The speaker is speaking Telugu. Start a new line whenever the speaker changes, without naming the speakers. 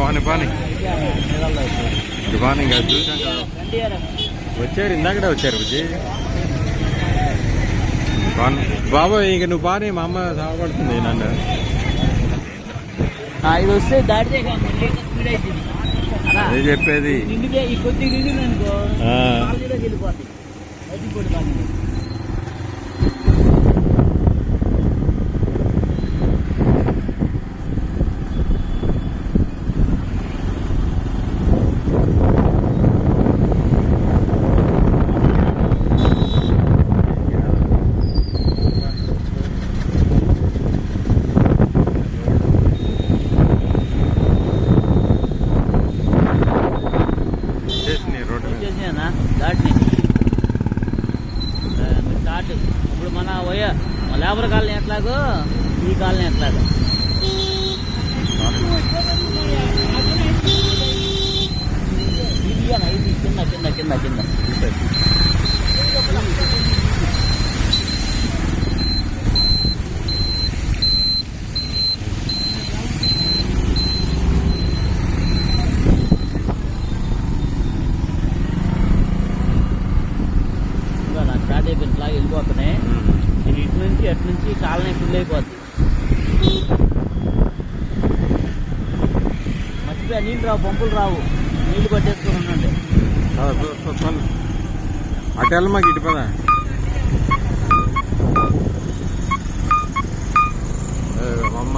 పాని పాని పాని ఇంకా చూసాం కదా వచ్చారు ఇందాకడే వచ్చారు బుజ్జి బాబోయ్ ఇక నువ్వు పాని మా అమ్మ సాగపడుతుంది నన్ను
ఇది వస్తే దాటితే
అదే చెప్పేది
ఈ కొద్ది నిండు అనుకో వెళ్ళిపోతాయి దాటిని స్టార్ట్ ఇప్పుడు మన లేబర్ కాలనీ ఎట్లాగో ఈ కాలనీ ఎట్లాగో ఇది కింద కింద కింద కింద స్టార్ట్ అయిపోయింది ఇట్లా వెళ్ళిపోతున్నాయి ఇటు నుంచి అటు నుంచి కాలనీ ఫుల్ అయిపోద్ది మర్చిపోయా నీళ్ళు రావు పంపులు రావు నీళ్ళు పట్టేసుకుని ఉండండి
అటు వెళ్ళ మాకు ఇటు పదా అమ్మ